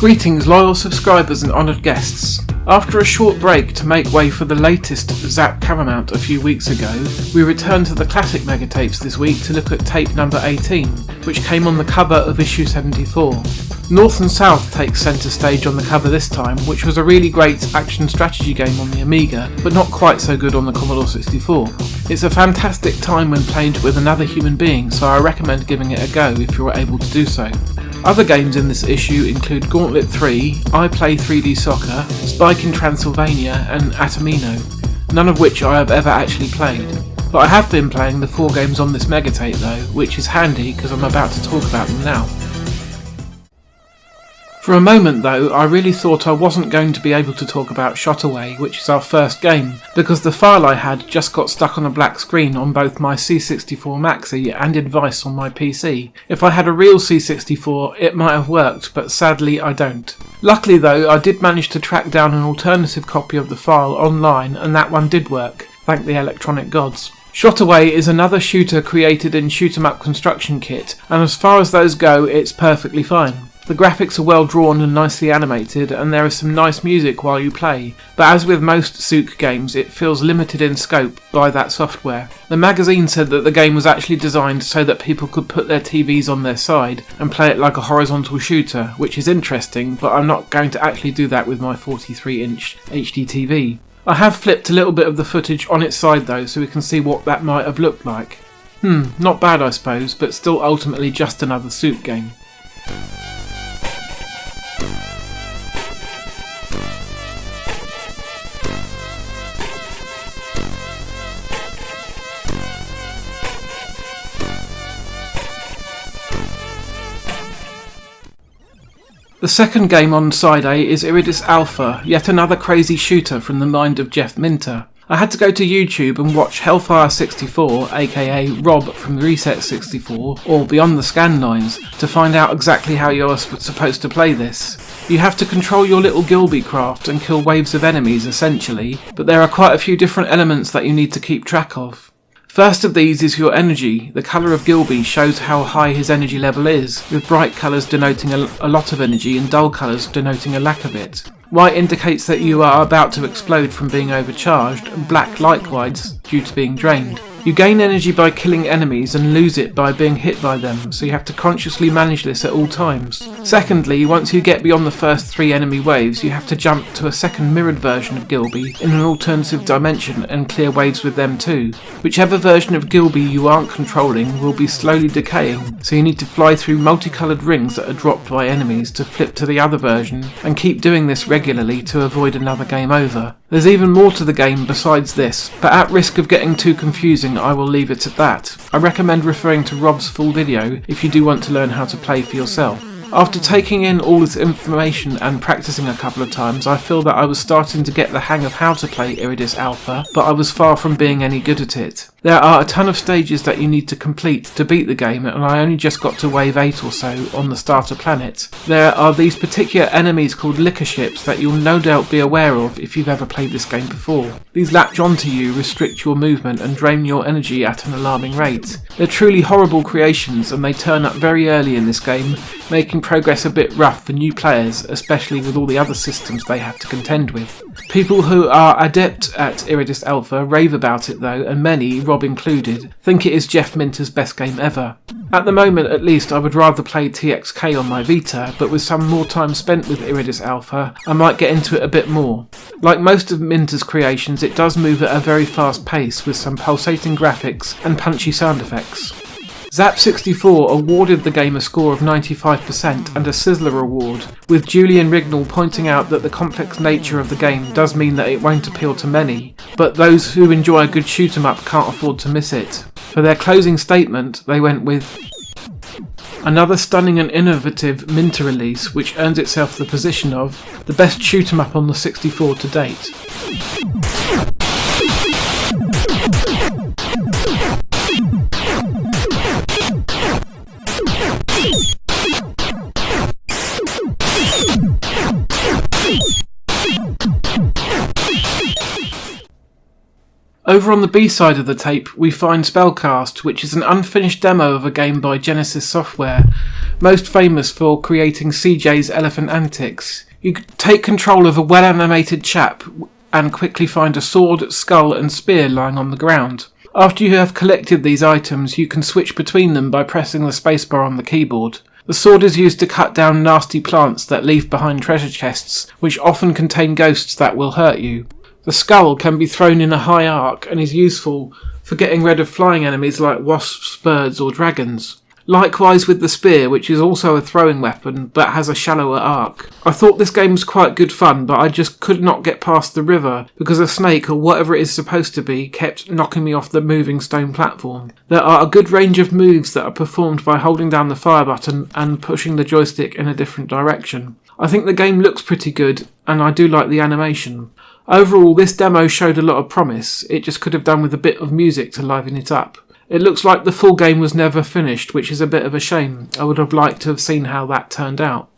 Greetings loyal subscribers and honoured guests. After a short break to make way for the latest Zzapped cover mount a few weeks ago, we returned to the classic Megatapes this week to look at tape number 18, which came on the cover of issue 74. North and South takes centre stage on the cover this time, which was a really great action strategy game on the Amiga, but not quite so good on the Commodore 64. It's a fantastic time when played with another human being, so I recommend giving it a go if you're able to do so. Other games in this issue include Gauntlet 3, I Play 3D Soccer, Spike in Transylvania and Atomino, none of which I have ever actually played. But I have been playing the 4 games on this Megatape though, which is handy because I'm about to talk about them now. For a moment though, I really thought I wasn't going to be able to talk about Shot Away, which is our first game, because the file I had just got stuck on a black screen on both my C64 Maxi and in Vice on my PC. If I had a real C64 it might have worked, but sadly I don't. Luckily though, I did manage to track down an alternative copy of the file online and that one did work, thank the electronic gods. Shot Away is another shooter created in Shoot 'em Up Construction Kit, and as far as those go it's perfectly fine. The graphics are well drawn and nicely animated, and there is some nice music while you play, but as with most SEUCK games it feels limited in scope by that software. The magazine said that the game was actually designed so that people could put their TVs on their side and play it like a horizontal shooter, which is interesting, but I'm not going to actually do that with my 43-inch HD TV. I have flipped a little bit of the footage on its side though, so we can see what that might have looked like. Not bad I suppose, but still ultimately just another SEUCK game. The second game on side A is Iridis Alpha, yet another crazy shooter from the mind of Jeff Minter. I had to go to YouTube and watch Hellfire64, aka Rob from Reset64, or Beyond the Scan Lines, to find out exactly how you're supposed to play this. You have to control your little Gilby craft and kill waves of enemies essentially, but there are quite a few different elements that you need to keep track of. First of these is your energy. The colour of Gilby shows how high his energy level is, with bright colours denoting a lot of energy and dull colours denoting a lack of it. White indicates that you are about to explode from being overcharged, and black likewise due to being drained. You gain energy by killing enemies and lose it by being hit by them, so you have to consciously manage this at all times. Secondly, once you get beyond the first 3 enemy waves, you have to jump to a second mirrored version of Gilby in an alternative dimension and clear waves with them too. Whichever version of Gilby you aren't controlling will be slowly decaying, so you need to fly through multicoloured rings that are dropped by enemies to flip to the other version, and keep doing this regularly to avoid another game over. There's even more to the game besides this, but at risk of getting too confusing I will leave it at that. I recommend referring to Rob's full video if you do want to learn how to play for yourself. After taking in all this information and practicing a couple of times, I feel that I was starting to get the hang of how to play Iridis Alpha, but I was far from being any good at it. There are a ton of stages that you need to complete to beat the game, and I only just got to wave 8 or so on the starter planet. There are these particular enemies called liquor ships that you'll no doubt be aware of if you've ever played this game before. These latch onto you, restrict your movement and drain your energy at an alarming rate. They're truly horrible creations and they turn up very early in this game, making progress a bit rough for new players, especially with all the other systems they have to contend with. People who are adept at Iridis Alpha rave about it though, and many, Rob included, think it is Jeff Minter's best game ever. At the moment at least I would rather play TXK on my Vita, but with some more time spent with Iridis Alpha I might get into it a bit more. Like most of Minter's creations, it does move at a very fast pace with some pulsating graphics and punchy sound effects. Zzap64 awarded the game a score of 95% and a Sizzler award, with Julian Rignall pointing out that the complex nature of the game does mean that it won't appeal to many, but those who enjoy a good shoot 'em up can't afford to miss it. For their closing statement, they went with another stunning and innovative Minter release which earns itself the position of the best shoot 'em up on the 64 to date. Over on the B-side of the tape, we find Spellcast, which is an unfinished demo of a game by Genesis Software, most famous for creating CJ's Elephant Antics. You take control of a well-animated chap and quickly find a sword, skull and spear lying on the ground. After you have collected these items, you can switch between them by pressing the spacebar on the keyboard. The sword is used to cut down nasty plants that leave behind treasure chests, which often contain ghosts that will hurt you. The skull can be thrown in a high arc and is useful for getting rid of flying enemies like wasps, birds or dragons. Likewise with the spear, which is also a throwing weapon but has a shallower arc. I thought this game was quite good fun, but I just could not get past the river because a snake or whatever it is supposed to be kept knocking me off the moving stone platform. There are a good range of moves that are performed by holding down the fire button and pushing the joystick in a different direction. I think the game looks pretty good and I do like the animation. Overall, this demo showed a lot of promise. It just could have done with a bit of music to liven it up. It looks like the full game was never finished, which is a bit of a shame. I would have liked to have seen how that turned out.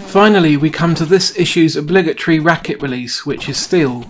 Finally, we come to this issue's obligatory racket release, which is Steel.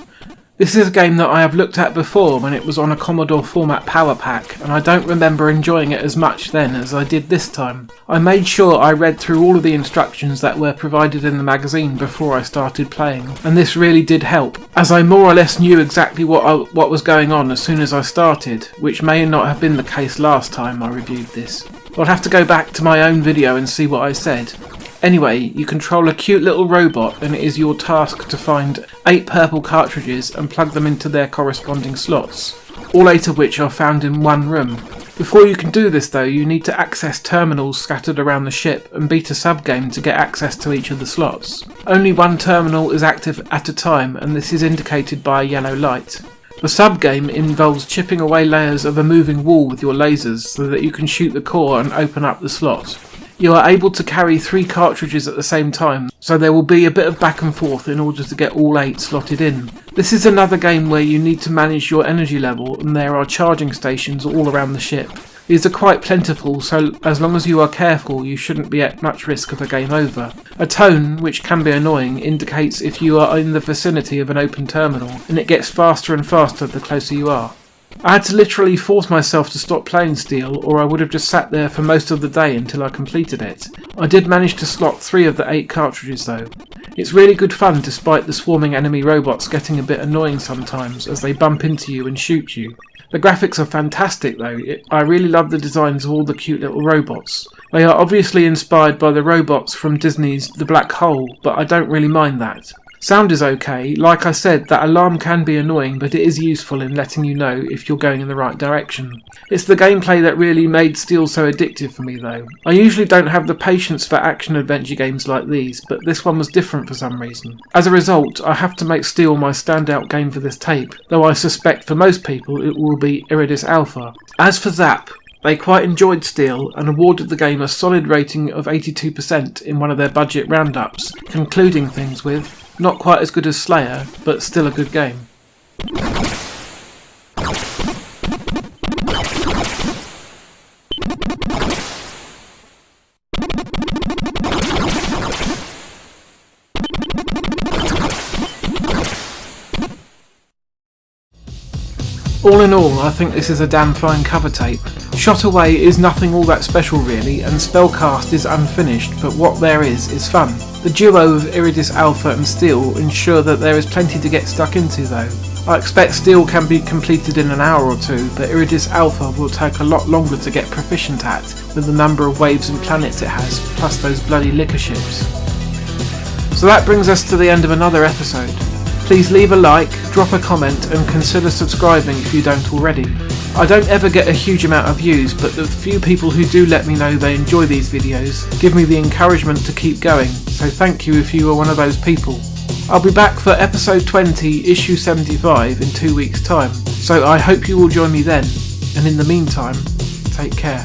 This is a game that I have looked at before when it was on a Commodore format power pack, and I don't remember enjoying it as much then as I did this time. I made sure I read through all of the instructions that were provided in the magazine before I started playing, and this really did help, as I more or less knew exactly what was going on as soon as I started, which may not have been the case last time I reviewed this. I'll have to go back to my own video and see what I said. Anyway, you control a cute little robot and it is your task to find 8 purple cartridges and plug them into their corresponding slots, all 8 of which are found in one room. Before you can do this though, you need to access terminals scattered around the ship and beat a sub-game to get access to each of the slots. Only one terminal is active at a time and this is indicated by a yellow light. The sub-game involves chipping away layers of a moving wall with your lasers so that you can shoot the core and open up the slot. You are able to carry 3 cartridges at the same time, so there will be a bit of back and forth in order to get all 8 slotted in. This is another game where you need to manage your energy level and there are charging stations all around the ship. These are quite plentiful, so as long as you are careful you shouldn't be at much risk of a game over. A tone, which can be annoying, indicates if you are in the vicinity of an open terminal, and it gets faster and faster the closer you are. I had to literally force myself to stop playing Steel, or I would have just sat there for most of the day until I completed it. I did manage to slot 3 of the 8 cartridges though. It's really good fun despite the swarming enemy robots getting a bit annoying sometimes as they bump into you and shoot you. The graphics are fantastic though. I really love the designs of all the cute little robots. They are obviously inspired by the robots from Disney's The Black Hole, but I don't really mind that. Sound is okay. Like I said, that alarm can be annoying, but it is useful in letting you know if you're going in the right direction. It's the gameplay that really made Steel so addictive for me though. I usually don't have the patience for action-adventure games like these, but this one was different for some reason. As a result, I have to make Steel my standout game for this tape, though I suspect for most people it will be Iridis Alpha. As for Zzapped, they quite enjoyed Steel and awarded the game a solid rating of 82% in one of their budget roundups, concluding things with, not quite as good as Slayer, but still a good game. All in all, I think this is a damn fine cover tape. Shot Away is nothing all that special really, and Spellcast is unfinished, but what there is fun. The duo of Iridis Alpha and Steel ensure that there is plenty to get stuck into though. I expect Steel can be completed in an hour or 2, but Iridis Alpha will take a lot longer to get proficient at, with the number of waves and planets it has, plus those bloody liquor ships. So that brings us to the end of another episode. Please leave a like, drop a comment and consider subscribing if you don't already. I don't ever get a huge amount of views, but the few people who do let me know they enjoy these videos give me the encouragement to keep going, so thank you if you are one of those people. I'll be back for episode 20, issue 75 in 2 weeks' time, so I hope you will join me then, and in the meantime, take care.